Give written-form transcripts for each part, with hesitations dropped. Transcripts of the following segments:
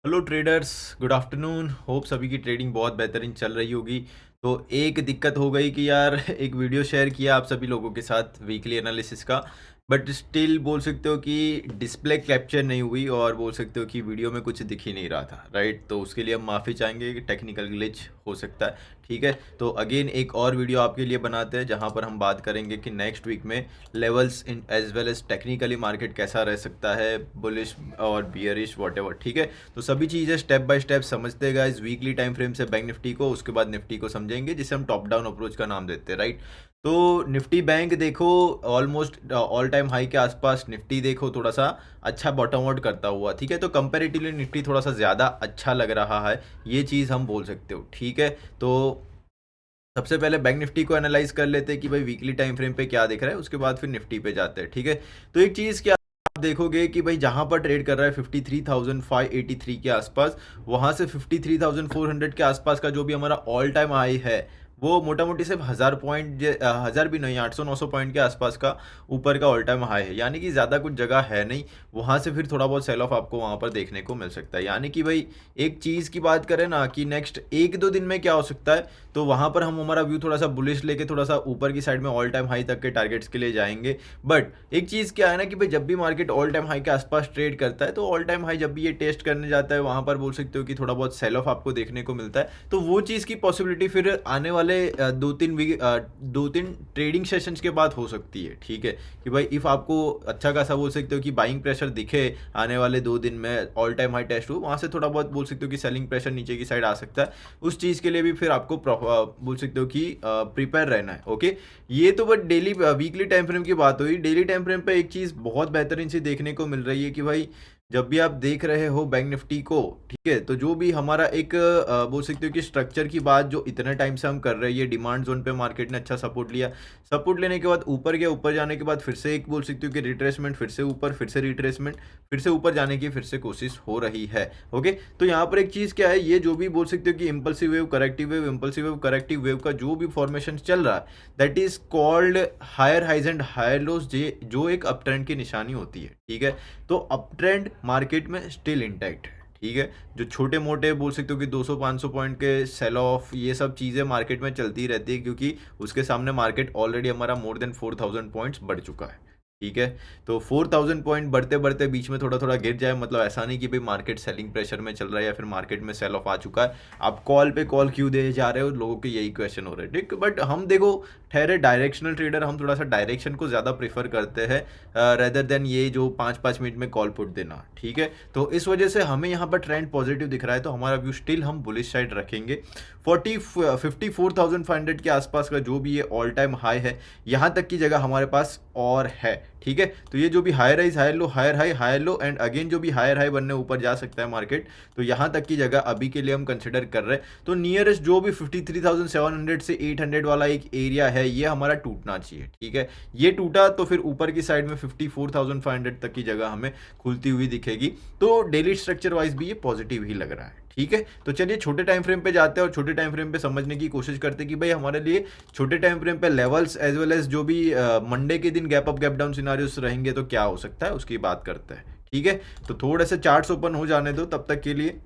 Hello traders, good afternoon. Hope सभी की trading बहुत बेहतरीन चल रही होगी। तो एक दिक्कत हो गई कि यार एक वीडियो शेयर किया आप सभी लोगों के साथ वीकली एनालिसिस का, बट स्टिल बोल सकते हो कि डिस्प्ले कैप्चर नहीं हुई और बोल सकते हो कि वीडियो में कुछ दिख ही नहीं रहा था, राइट। तो उसके लिए हम माफ़ी चाहेंगे कि टेक्निकल ग्लिच हो सकता है, ठीक है। तो अगेन एक और वीडियो आपके लिए बनाते हैं जहां पर हम बात करेंगे कि नेक्स्ट वीक में levels in as well as technically market कैसा रह सकता है, बुलिश और बियरिश वॉट, ठीक है। तो सभी चीज़ें स्टेप बाय स्टेप समझते गए इस वीकली टाइम फ्रेम से बैंक निफ्टी को, उसके बाद निफ्टी को समझेंगे जिसे हम टॉप डाउन अप्रोच का नाम देते हैं, राइट। तो निफ्टी बैंक देखो ऑलमोस्ट ऑल टाइम हाई के आसपास, निफ्टी देखो थोड़ा सा अच्छा बॉटम आउट करता हुआ, ठीक है। तो कंपेरेटिवली निफ्टी थोड़ा सा ज़्यादा अच्छा लग रहा है, ये चीज़ हम बोल सकते हो, ठीक है। तो सबसे पहले बैंक निफ्टी को एनालाइज कर लेते हैं कि भाई वीकली टाइम फ्रेम पे क्या दिख रहा है, उसके बाद फिर निफ्टी पे जाते हैं, ठीक है। तो एक चीज़ क्या आप देखोगे कि भाई जहां पर ट्रेड कर रहा है 53,583 के आसपास, वहां से 53,400 के आसपास का जो भी हमारा ऑल टाइम हाई है, वो मोटा मोटी सिर्फ 1000 पॉइंट, 1000 भी नहीं, 800-900 पॉइंट के आसपास का ऊपर का ऑल टाइम हाई है, यानी कि ज़्यादा कुछ जगह है नहीं। वहां से फिर थोड़ा बहुत सेल ऑफ आपको वहां पर देखने को मिल सकता है, यानी कि भाई एक चीज़ की बात करें ना कि नेक्स्ट एक दो दिन में क्या हो सकता है, तो वहां पर हम हमारा व्यू थोड़ा सा बुलिश लेके थोड़ा सा ऊपर की साइड में ऑल टाइम हाई तक के टारगेट्स के लिए जाएंगे। बट एक चीज़ क्या है ना कि भाई जब भी मार्केट ऑल टाइम हाई के आसपास ट्रेड करता है, तो ऑल टाइम हाई जब भी ये टेस्ट करने जाता है, वहां पर बोल सकते हो कि थोड़ा बहुत सेल ऑफ आपको देखने को मिलता है। तो वो चीज़ की पॉसिबिलिटी फिर आने वाले दो तीन ट्रेडिंग सेशंस के बाद हो सकती है, ठीक है। कि भाई इफ़ आपको अच्छा खासा बोल सकते हो कि बाइंग प्रेशर दिखे आने वाले 2 दिन में, ऑल टाइम हाई टेस्ट हो, वहाँ से थोड़ा बहुत बोल सकते हो कि सेलिंग प्रेशर नीचे की साइड आ सकता है। उस चीज़ के लिए भी फिर आपको बोल सकते हो कि प्रिपेयर रहना है, ओके। ये तो but daily weekly time frame की बात हुई। डेली टाइम फ्रेम पे एक चीज़ बहुत बेहतरीन सी देखने को मिल रही है कि भाई जब भी आप देख रहे हो बैंक निफ्टी को, ठीक है, तो जो भी हमारा एक बोल सकते हो कि स्ट्रक्चर की बात जो इतने टाइम से हम कर रहे हैं, ये डिमांड जोन पे मार्केट ने अच्छा सपोर्ट लिया, सपोर्ट लेने के बाद ऊपर गया, ऊपर जाने के बाद फिर से एक बोल सकते हो कि रिट्रेसमेंट, फिर से ऊपर, फिर से रिट्रेसमेंट, फिर से ऊपर जाने की फिर से कोशिश हो रही है, ओके। तो यहाँ पर एक चीज़ क्या है, ये जो भी बोल सकते हो कि impulsive wave, corrective wave, impulsive wave, corrective wave का जो भी फॉर्मेशन चल रहा है, that is called higher highs and higher lows, जो एक अप ट्रेंड की निशानी होती है, ठीक है। तो अप ट्रेंड मार्केट में स्टिल इंटैक्ट है, ठीक है। जो छोटे मोटे बोल सकते हो कि 200-500 पॉइंट के सेल ऑफ, ये सब चीज़ें मार्केट में चलती रहती है, क्योंकि उसके सामने मार्केट ऑलरेडी हमारा मोर देन 4000 पॉइंट्स बढ़ चुका है, ठीक है। तो 4000 पॉइंट बढ़ते बढ़ते बीच में थोड़ा थोड़ा गिर जाए, मतलब ऐसा नहीं कि भाई मार्केट सेलिंग प्रेशर में चल रहा है या फिर मार्केट में सेल ऑफ आ चुका है, आप कॉल पे कॉल क्यों दे जा रहे हो, लोगों के यही क्वेश्चन हो रहे हैं, ठीक। बट हम देखो ठहरे डायरेक्शनल ट्रेडर, हम थोड़ा सा डायरेक्शन को ज़्यादा प्रेफर करते हैं रेदर देन ये जो 5-5 मिनट में कॉल पुट देना, ठीक है। तो इस वजह से हमें यहाँ पर ट्रेंड पॉजिटिव दिख रहा है, तो हमारा व्यू स्टिल हम बुलिश साइड रखेंगे। 54,500 के आसपास का जो भी ये ऑल टाइम हाई है, यहाँ तक की जगह हमारे पास और है, ठीक है। तो ये जो भी higher rise, higher low, higher high, higher low, and again जो भी हायर हाई बनने ऊपर जा सकता है मार्केट, तो यहाँ तक की जगह अभी के लिए हम कंसिडर कर रहे हैं। तो नियरेस्ट जो भी 53,700 से 800 वाला एक एरिया है, ये हमारा टूटना चाहिए, ठीक है। ये टूटा तो फिर ऊपर की साइड में 54,500 तक की जगह हमें खुलती हुई दिखेगी। तो डेली स्ट्रक्चर वाइज भी ये पॉजिटिव ही लग रहा है, ठीक है। तो चलिए छोटे टाइम फ्रेम पे जाते हैं और छोटे टाइम फ्रेम पे समझने की कोशिश करते हैं कि भाई हमारे लिए छोटे टाइम फ्रेम पे लेवल्स एज वेल एज जो भी मंडे के दिन gap up gap down scenarios रहेंगे तो क्या हो सकता है, उसकी बात करते हैं, ठीक है। तो थोड़े से चार्ट्स ओपन हो जाने दो तब तक के लिए।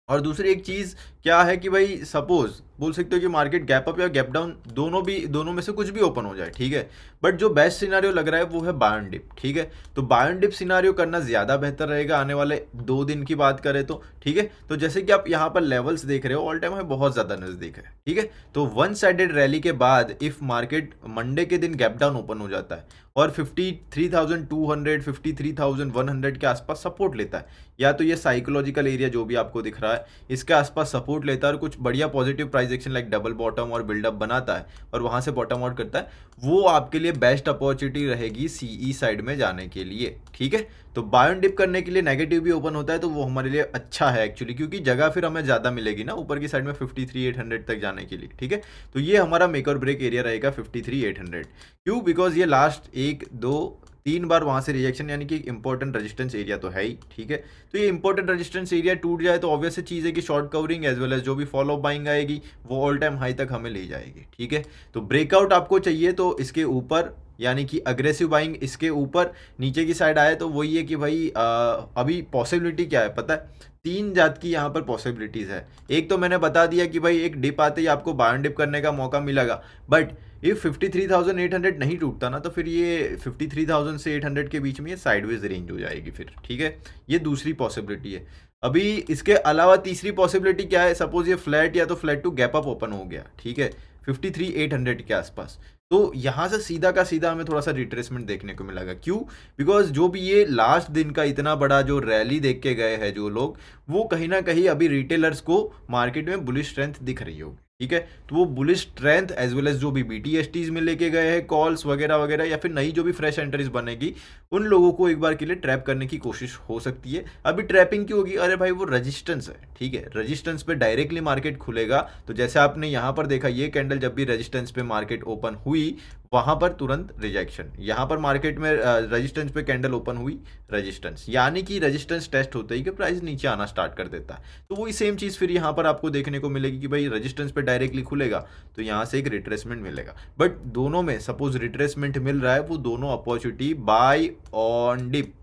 और दूसरी एक चीज़ क्या है कि भाई सपोज बोल सकते हो कि मार्केट गैप अप या गैप डाउन, दोनों में से कुछ भी ओपन हो जाए, ठीक है। बट जो बेस्ट सिनारियो लग रहा है वो है बाय एंड डिप, ठीक है। तो बाय एंड डिप सिनारियो करना ज़्यादा बेहतर रहेगा आने वाले 2 दिन की बात करें तो, ठीक है। तो जैसे कि आप यहाँ पर लेवल्स देख रहे हो, ऑल टाइम है बहुत ज़्यादा नज़दीक है, ठीक है। तो वन साइडेड रैली के बाद इफ मार्केट मंडे के दिन गैप डाउन ओपन हो जाता है और 53,200, 53,100 के आसपास सपोर्ट लेता है, या तो ये साइकोलॉजिकल एरिया जो भी आपको दिख रहा है इसके आसपास सपोर्ट लेता है और कुछ बढ़िया positive price action like double bottom और बिल्डअप बनाता है और वहां से बॉटम आउट करता है, वो आपके लिए बेस्ट अपॉर्चुनिटी रहेगी सीई साइड में जाने के लिए, ठीक है। तो बाय एंड डिप करने के लिए नेगेटिव भी ओपन होता है, तो वो हमारे लिए अच्छा है एक्चुअली, क्योंकि जगह फिर हमें ज़्यादा मिलेगी ना ऊपर की साइड में 53,800 तक जाने के लिए, ठीक है। तो ये हमारा मेक और ब्रेक एरिया रहेगा 53,800। क्यों? बिकॉज ये लास्ट 1-2-3 बार वहां से रिजेक्शन, यानी कि एक इंपॉर्टेंट रेजिस्टेंस एरिया तो है ही, ठीक है। तो ये इंपॉर्टेंट रेजिस्टेंस एरिया टूट जाए तो ऑब्वियस चीज़ है कि short covering as well as जो भी फॉलो बाइंग आएगी वो ऑल टाइम हाई तक हमें ले जाएगी, ठीक है। तो ब्रेकआउट आपको चाहिए तो इसके ऊपर यानी कि अग्रेसिव बाइंग इसके ऊपर नीचे की साइड आए तो वही है कि भाई अभी पॉसिबिलिटी क्या है पता है, तीन जात की यहाँ पर पॉसिबिलिटीज है। एक तो मैंने बता दिया कि भाई एक डिप आते ही आपको बाय एंड डिप करने का मौका मिलेगा, बट इफ 53,800 नहीं टूटता ना तो फिर ये 53,000 से 800 के बीच में ये साइडवेज रेंज हो जाएगी फिर, ठीक है। ये दूसरी पॉसिबिलिटी है। अभी इसके अलावा तीसरी पॉसिबिलिटी क्या है, सपोज ये फ्लैट या तो flat to gap up open हो गया, ठीक है, 53,800 के आसपास, तो यहाँ से सीधा का सीधा हमें थोड़ा सा रिट्रेसमेंट देखने को मिलेगा। क्यों? बिकॉज जो भी ये लास्ट दिन का इतना बड़ा जो रैली देख के गए हैं जो लोग, वो कहीं ना कहीं अभी रिटेलर्स को मार्केट में बुलिश स्ट्रेंथ दिख रही होगी, ठीक है। तो वो bullish strength as well as जो भी BTSTs में लेके गए हैं कॉल्स वगैरह वगैरह, या फिर नई जो भी फ्रेश एंट्रीज बनेगी, उन लोगों को एक बार के लिए ट्रैप करने की कोशिश हो सकती है। अभी ट्रैपिंग क्यों होगी? अरे भाई वो रजिस्टेंस है, ठीक है, रजिस्टेंस पे डायरेक्टली मार्केट खुलेगा। तो जैसे आपने यहाँ पर देखा, ये कैंडल जब भी रजिस्टेंस पे मार्केट ओपन हुई वहां पर तुरंत रिजेक्शन, यहाँ पर मार्केट में रजिस्टेंस पे कैंडल ओपन हुई रजिस्टेंस, यानी कि रजिस्टेंस टेस्ट होता ही कि प्राइस नीचे आना स्टार्ट कर देता है। तो वही सेम चीज़ फिर यहाँ पर आपको देखने को मिलेगी कि भाई रजिस्टेंस पे डायरेक्टली खुलेगा तो यहाँ से एक रिट्रेसमेंट मिलेगा। बट दोनों में सपोज रिट्रेसमेंट मिल रहा है, वो दोनों opportunity buy on dip,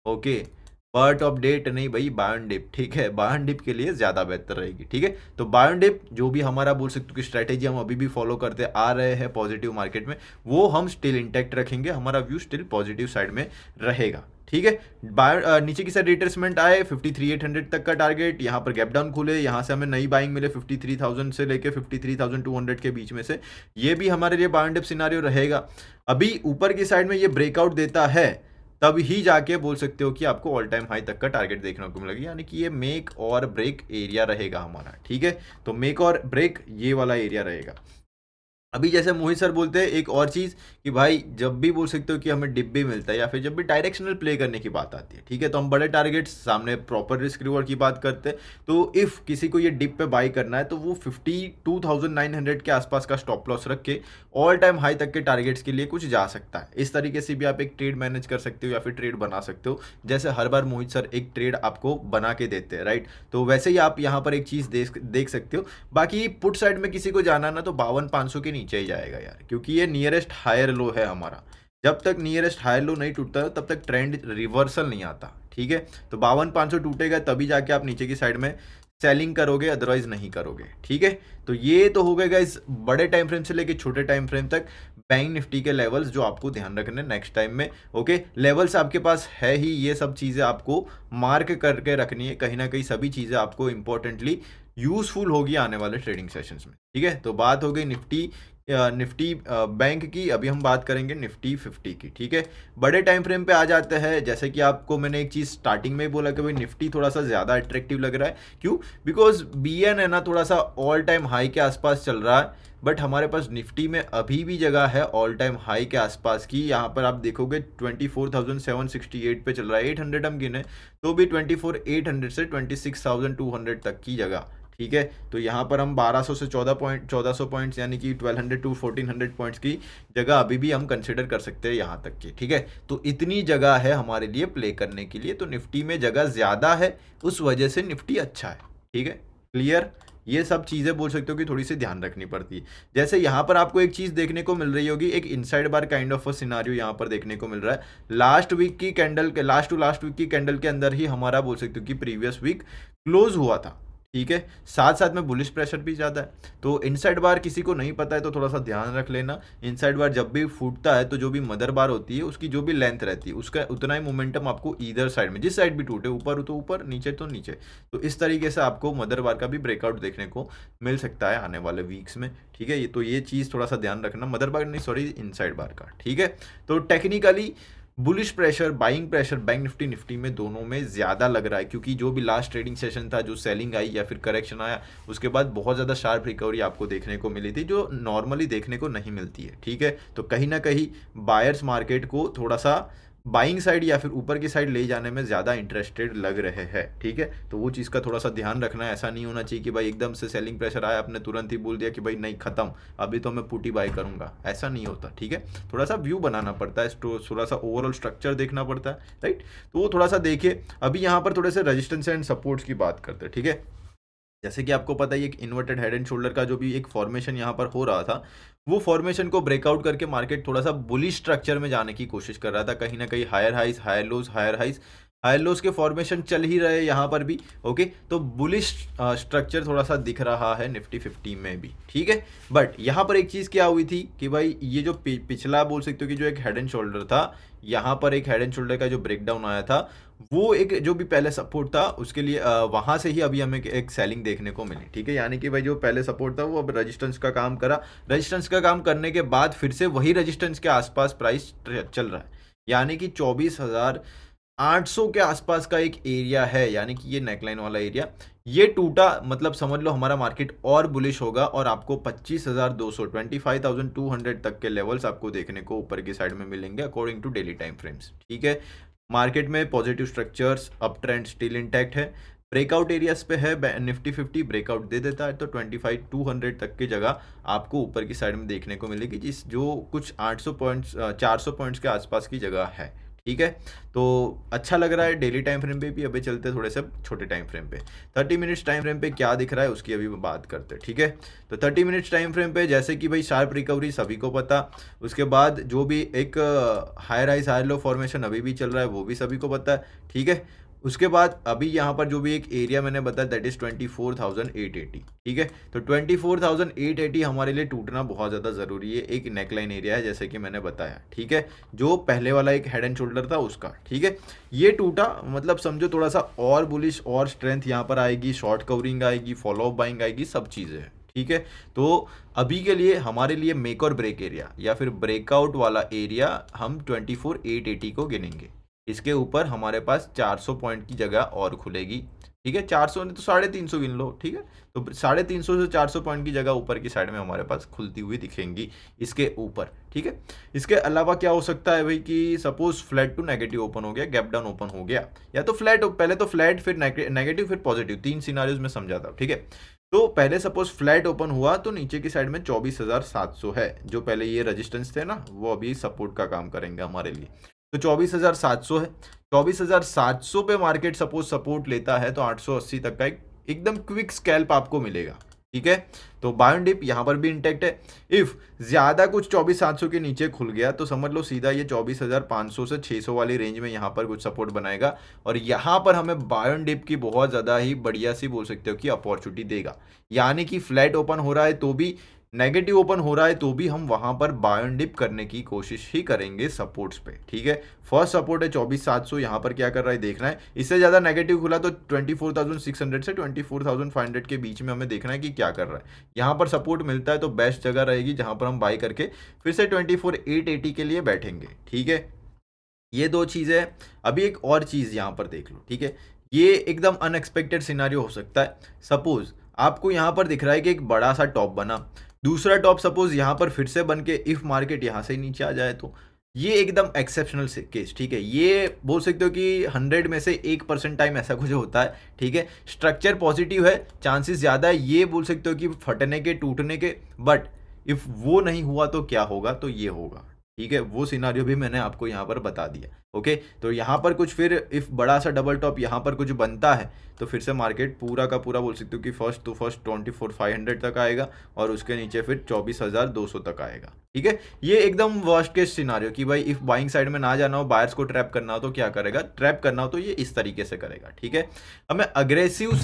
okay, but of date नहीं भाई, बाय ऑन डिप, ठीक है, बाय ऑन डिप के लिए ज़्यादा बेहतर रहेगी, ठीक है। तो बाय ऑन डिप जो भी हमारा बोल सकते हो कि स्ट्रैटेजी हम अभी भी फॉलो करते आ रहे हैं पॉजिटिव मार्केट में, वो हम स्टिल इंटैक्ट रखेंगे, हमारा व्यू स्टिल पॉजिटिव साइड में रहेगा, ठीक है। नीचे की साइड रिट्रेसमेंट आए 53,800 तक का टारगेट, यहाँ पर गैप डाउन खुले, यहाँ से हमें नई बाइंग मिले 53,000 से लेके 53,200 के बीच में से, ये भी हमारे लिए बाय ऑन डिप सिनारियो रहेगा। अभी ऊपर की साइड में ये ब्रेकआउट देता है तब ही जाके बोल सकते हो कि आपको ऑल टाइम हाई तक का टारगेट देखने को मिलेगा, यानी कि ये मेक और ब्रेक एरिया रहेगा हमारा, ठीक है। तो मेक और ब्रेक ये वाला एरिया रहेगा। अभी जैसे मोहित सर बोलते हैं एक और चीज़ कि भाई जब भी बोल सकते हो कि हमें डिप भी मिलता है या फिर जब भी डायरेक्शनल प्ले करने की बात आती है, ठीक है, तो हम बड़े टारगेट्स सामने प्रॉपर रिस्क रिवॉर्ड की बात करते हैं। तो इफ़ किसी को ये डिप पे बाई करना है तो वो 52,900 के आसपास का स्टॉप लॉस रख के ऑल टाइम हाई तक के टारगेट्स के लिए कुछ जा सकता है। इस तरीके से भी आप एक ट्रेड मैनेज कर सकते हो या फिर ट्रेड बना सकते हो, जैसे हर बार मोहित सर एक ट्रेड आपको बना के देते हैं, राइट। तो वैसे ही आप यहाँ पर एक चीज़ देख सकते हो। बाकी पुट साइड में किसी को जाना ना तो 52,500 के नीचे ही जाएगा यार, क्योंकि ये नियरेस्ट हायर लो है हमारा। जब तक नियरेस्ट हायर लो नहीं टूटता तब तक ट्रेंड रिवर्सल नहीं आता, ठीक है। तो 52,500 टूटेगा तभी जाके आप नीचे की साइड में सेलिंग करोगे, अदरवाइज नहीं करोगे, ठीक है। तो ये तो हो गए गाइस बड़े टाइम फ्रेम से लेके छोटे टाइम फ्रेम तक बैंक निफ्टी के लेवल्स जो आपको ध्यान रखने नेक्स्ट टाइम में, ओके। लेवल्स आपके पास है ही, ये सब चीज़ें आपको मार्क करके रखनी है, कहीं ना कहीं सभी चीज़ें आपको इंपॉर्टेंटली यूजफुल होगी आने वाले ट्रेडिंग सेशंस में, ठीक है। तो बात हो गई निफ्टी बैंक की। अभी हम बात करेंगे निफ्टी 50 की, ठीक है। बड़े टाइम फ्रेम पे आ जाते हैं। जैसे कि आपको मैंने एक चीज़ स्टार्टिंग में ही बोला कि भाई निफ्टी थोड़ा सा ज़्यादा अट्रैक्टिव लग रहा है। क्यों? बिकॉज BN है ना थोड़ा सा ऑल टाइम हाई के आसपास चल रहा है, बट हमारे पास निफ्टी में अभी भी जगह है ऑल टाइम हाई के आसपास की। यहाँ पर आप देखोगे 24,768 पे चल रहा है, 800 हम गिने तो भी 24,800 से 26,200 तक की जगह, ठीक है। तो यहाँ पर हम 1200 से 1400 पॉइंट्स यानी कि 1200 टू 1400 पॉइंट्स की जगह अभी भी हम कंसिडर कर सकते हैं यहाँ तक की, ठीक है। तो इतनी जगह है हमारे लिए प्ले करने के लिए, तो निफ्टी में जगह ज़्यादा है, उस वजह से निफ्टी अच्छा है, ठीक है। क्लियर? ये सब चीज़ें बोल सकते हो कि थोड़ी सी ध्यान रखनी पड़ती है। जैसे यहाँ पर आपको एक चीज़ देखने को मिल रही होगी, एक inside bar kind of a scenario यहाँ पर देखने को मिल रहा है। लास्ट वीक की कैंडल के लास्ट वीक की कैंडल के अंदर ही हमारा बोल सकते हो कि प्रीवियस वीक क्लोज हुआ था, ठीक है। साथ साथ में बुलिश प्रेशर भी ज़्यादा है। तो इनसाइड बार किसी को नहीं पता है तो थोड़ा सा ध्यान रख लेना। इनसाइड बार जब भी फूटता है तो जो भी मदर बार होती है उसकी जो भी लेंथ रहती है उसका उतना ही मोमेंटम आपको ईदर साइड में, जिस साइड भी टूटे, ऊपर तो ऊपर, नीचे तो नीचे, तो इस तरीके से आपको मदर बार का भी ब्रेकआउट देखने को मिल सकता है आने वाले वीक्स में, ठीक है। तो ये चीज़ थोड़ा सा ध्यान रखना, मदर बार नहीं सॉरी इनसाइड बार का, ठीक है। तो technically bullish pressure, buying pressure bank Nifty में दोनों में ज़्यादा लग रहा है, क्योंकि जो भी लास्ट ट्रेडिंग सेशन था, जो सेलिंग आई या फिर करेक्शन आया, उसके बाद बहुत ज़्यादा शार्प रिकवरी आपको देखने को मिली थी, जो नॉर्मली देखने को नहीं मिलती है, ठीक है। तो कहीं ना कहीं बायर्स मार्केट को थोड़ा सा बाइंग साइड या फिर ऊपर की साइड ले जाने में ज़्यादा इंटरेस्टेड लग रहे हैं, ठीक है। तो वो चीज़ का थोड़ा सा ध्यान रखना है। ऐसा नहीं होना चाहिए कि भाई एकदम से सेलिंग प्रेशर आया, आपने तुरंत ही बोल दिया कि भाई नहीं ख़त्म, अभी तो मैं पुटी बाई करूँगा, ऐसा नहीं होता, ठीक है। थोड़ा सा व्यू बनाना पड़ता है, थोड़ा सा ओवरऑल स्ट्रक्चर देखना पड़ता है, राइट। तो वो थोड़ा सा देखिए। अभी यहाँ पर थोड़े से रेजिस्टेंस एंड सपोर्ट्स की बात करते हैं, ठीक है। जैसे कि आपको पता ही है, एक इन्वर्टेड हेड एंड शोल्डर का जो भी एक फॉर्मेशन यहाँ पर हो रहा था, वो फॉर्मेशन को ब्रेकआउट करके मार्केट थोड़ा सा बुलिश स्ट्रक्चर में जाने की कोशिश कर रहा था। कहीं ना कहीं higher highs, higher lows, higher lows के फॉर्मेशन चल ही रहे यहाँ पर भी। ओके, तो बुलिश स्ट्रक्चर थोड़ा सा दिख रहा है निफ्टी 50 में भी, ठीक है। बट यहाँ पर एक चीज़ क्या हुई थी कि भाई ये जो पिछला बोल सकते हो कि जो एक हेड एंड शोल्डर था, यहाँ पर एक हेड एंड शोल्डर का जो ब्रेकडाउन आया था, वो एक जो भी पहले सपोर्ट था उसके लिए वहां से ही अभी हमें एक सेलिंग देखने को मिली, ठीक है। यानी कि भाई जो पहले सपोर्ट था वो अब रेजिस्टेंस का काम करा, रेजिस्टेंस का काम करने के बाद फिर से वही रेजिस्टेंस के आसपास प्राइस चल रहा है। यानी कि 24,800 के आसपास का एक एरिया है, यानी कि ये नेकलाइन वाला एरिया ये टूटा, मतलब समझ लो हमारा मार्केट और बुलिश होगा और आपको 25,200 25,200 तक के लेवल्स आपको देखने को ऊपर की साइड में मिलेंगे according to daily time frames, ठीक है। मार्केट में positive structures, up trend still intact है। ब्रेकआउट एरियाज पे है, निफ्टी 50 ब्रेकआउट दे देता है तो 25,200 तक की जगह आपको ऊपर की साइड में देखने को मिलेगी, जिस जो कुछ 800 पॉइंट्स 400 पॉइंट्स के आसपास की जगह है, ठीक है। तो अच्छा लग रहा है डेली टाइम फ्रेम पे भी। अभी चलते थोड़े से छोटे टाइम फ्रेम पे, 30 मिनट्स टाइम फ्रेम पे क्या दिख रहा है उसकी अभी बात करते हैं, ठीक है। तो 30 मिनट्स टाइम फ्रेम पे जैसे कि भाई शार्प रिकवरी सभी को पता, उसके बाद जो भी एक higher highs higher low formation अभी भी चल रहा है वो भी सभी को पता है, ठीक है। उसके बाद अभी यहाँ पर जो भी एक एरिया मैंने बताया दैट इज 24,880, ठीक है। तो 24,880 हमारे लिए टूटना बहुत ज़्यादा ज़रूरी है, एक नेकलाइन एरिया है जैसे कि मैंने बताया, ठीक है। जो पहले वाला एक हेड एंड शोल्डर था उसका, ठीक है। ये टूटा मतलब समझो थोड़ा सा और बुलिश और स्ट्रेंथ यहाँ पर आएगी, शॉर्ट कवरिंग आएगी, फॉलो अप बाइंग आएगी, सब चीज़ें हैं, ठीक है। तो अभी के लिए हमारे लिए मेक और ब्रेक एरिया या फिर ब्रेकआउट वाला एरिया हम 24,880 को गिनेंगे। इसके ऊपर हमारे पास 400 पॉइंट की जगह और खुलेगी, ठीक है। 400 नहीं तो 350 गिन लो, ठीक है। तो 350 से 400 पॉइंट की जगह ऊपर की साइड में हमारे पास खुलती हुई दिखेंगी इसके ऊपर, ठीक है। इसके अलावा क्या हो सकता है भाई कि suppose flat to negative open हो गया, गैप डाउन ओपन हो गया, या तो फ्लैट, पहले तो फ्लैट फिर नेगेटिव फिर पॉजिटिव, 3 सिनारियोज में समझाता हूँ, ठीक है। तो पहले सपोज फ्लैट ओपन हुआ तो नीचे की साइड में 24,700 है, जो पहले ये रेजिस्टेंस थे ना वो अभी सपोर्ट का काम करेंगे हमारे लिए। तो 24,700 है, 24,700 पे मार्केट सपोज सपोर्ट लेता है तो 880 तक का एक एकदम क्विक स्कैल्प आपको मिलेगा, ठीक है। तो बाय ऑन डिप यहाँ पर भी इंटैक्ट है। इफ ज्यादा कुछ 24,700 के नीचे खुल गया तो समझ लो सीधा ये 24,500 से 600 वाली रेंज में यहाँ पर कुछ सपोर्ट बनाएगा और यहाँ पर हमें बाय ऑन डिप की बहुत ज्यादा ही बढ़िया सी बोल सकते हो कि अपॉर्चुनिटी देगा। यानी कि फ्लैट ओपन हो रहा है तो भी, नेगेटिव ओपन हो रहा है तो भी हम वहां पर बाय एंड डिप करने की कोशिश ही करेंगे सपोर्ट्स पे, ठीक है। फर्स्ट सपोर्ट है 24,700, यहाँ पर क्या कर रहा है देखना है। इससे ज़्यादा नेगेटिव खुला तो 24,600 से 24,500 के बीच में हमें देखना है कि क्या कर रहा है। यहाँ पर सपोर्ट मिलता है तो बेस्ट जगह रहेगी जहाँ पर हम बाई करके फिर से 24,880 के लिए बैठेंगे, ठीक है। ये दो चीज़ें। अभी एक और चीज़ यहाँ पर देख लो, ठीक है। ये एकदम अनएक्सपेक्टेड सिनारियो हो सकता है। सपोज आपको यहाँ पर दिख रहा है कि एक बड़ा सा टॉप बना, दूसरा टॉप सपोज यहाँ पर फिर से बन के इफ मार्केट यहाँ से नीचे आ जाए तो ये एकदम एक्सेप्शनल केस, ठीक है। ये बोल सकते हो कि 100 में से 1% टाइम ऐसा कुछ होता है, ठीक है। स्ट्रक्चर पॉजिटिव है, चांसेस ज़्यादा है ये बोल सकते हो कि फटने के, टूटने के, बट इफ वो नहीं हुआ तो क्या होगा, तो ये होगा, ठीक है। वो सिनारियो भी मैंने आपको यहाँ पर बता दिया, ओके। तो यहाँ पर कुछ फिर इफ बड़ा सा डबल टॉप यहाँ पर कुछ बनता है तो फिर से मार्केट पूरा का पूरा बोल सकते हो कि फर्स्ट 24,500 तक आएगा और उसके नीचे फिर 24,200 तक आएगा, ठीक है। ये एकदम वर्स्ट केस सिनारियो कि भाई इफ बाइंग साइड में ना जाना हो, बायर्स को ट्रैप करना हो तो क्या करेगा, ट्रैप करना हो तो ये इस तरीके से करेगा, ठीक है। हमें अग्रेसिव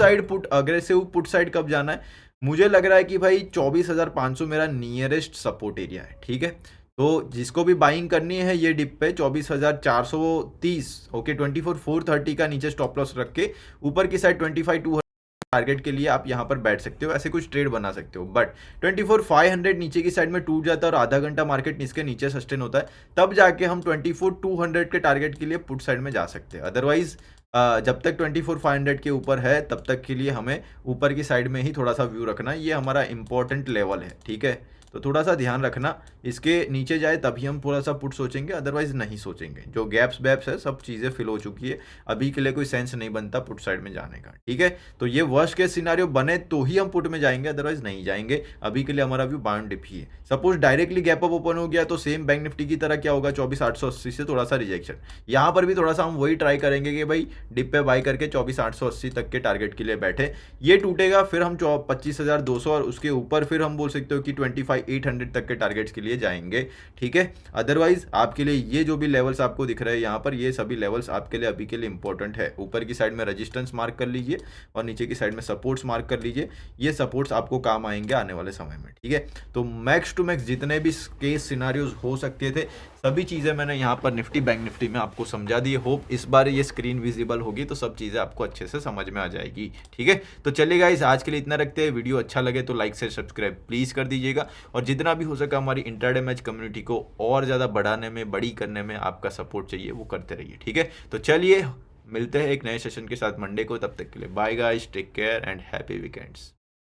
पुट साइड कब जाना है, मुझे लग रहा है कि भाई 24,500 मेरा नियरेस्ट सपोर्ट एरिया है, ठीक है। तो जिसको भी बाइंग करनी है ये डिप पे 24,430, ओके, 24,430 का नीचे स्टॉप लॉस रख के ऊपर की साइड 25,200 टारगेट के लिए आप यहाँ पर बैठ सकते हो, ऐसे कुछ ट्रेड बना सकते हो। बट 24,500 नीचे की साइड में टूट जाता है और आधा घंटा मार्केट इसके नीचे सस्टेन होता है, तब जाके हम 24,200 के टारगेट के लिए पुट साइड में जा सकते हैं। अदरवाइज जब तक 24,500 के ऊपर है तब तक के लिए हमें ऊपर की साइड में ही थोड़ा सा व्यू रखना है, ये हमारा इंपॉर्टेंट लेवल है, ठीक है। तो थोड़ा सा ध्यान रखना, इसके नीचे जाए तभी हम थोड़ा सा पुट सोचेंगे, अदरवाइज नहीं सोचेंगे। जो गैप्स वैप्स है सब चीज़ें फिल हो चुकी है, अभी के लिए कोई सेंस नहीं बनता पुट साइड में जाने का, ठीक है। तो ये वर्स्ट केस सिनारियो बने तो ही हम पुट में जाएंगे, अदरवाइज नहीं जाएंगे। अभी के लिए हमारा व्यू बाउंड डिप ही है। Suppose directly gap up open हो गया तो सेम बैंक निफ्टी की तरह क्या होगा, 24,880 से थोड़ा सा रिजेक्शन। यहाँ पर भी थोड़ा सा हम वही ट्राई करेंगे कि भाई डिप पे बाय करके 24,880 तक के टारगेट के लिए बैठे। ये टूटेगा फिर हम 25,200 और उसके ऊपर फिर हम बोल सकते हो कि 25,800 तक के टारगेट्स के लिए जाएंगे, ठीक है। अदरवाइज आपके लिए ये जो भी लेवल्स आपको दिख रहे हैं यहाँ पर, ये सभी लेवल्स आपके लिए अभी के लिए इंपॉर्टेंट है। ऊपर की साइड में रेजिस्टेंस मार्क कर लीजिए और नीचे की साइड में सपोर्ट्स मार्क कर लीजिए। ये सपोर्ट्स आपको काम आएंगे आने वाले समय में, ठीक है। तो मैक्स टू मैक्स जितने भी केस सिनारियोज हो सकते थे सभी चीज़ें मैंने यहाँ पर निफ्टी बैंक निफ्टी में आपको समझा दी। होप इस बार ये स्क्रीन विजिबल होगी तो सब चीज़ें आपको अच्छे से समझ में आ जाएगी, ठीक है। तो चलिए गाइस आज के लिए इतना रखते हैं। वीडियो अच्छा लगे तो लाइक से सब्सक्राइब प्लीज़ कर दीजिएगा और जितना भी हो सका हमारी इंट्राडे मैच कम्युनिटी को और ज़्यादा बढ़ाने में, बड़ी करने में आपका सपोर्ट चाहिए वो करते रहिए, ठीक है। तो चलिए मिलते हैं एक नए सेशन के साथ मंडे को, तब तक के लिए bye guys, take care and happy weekends.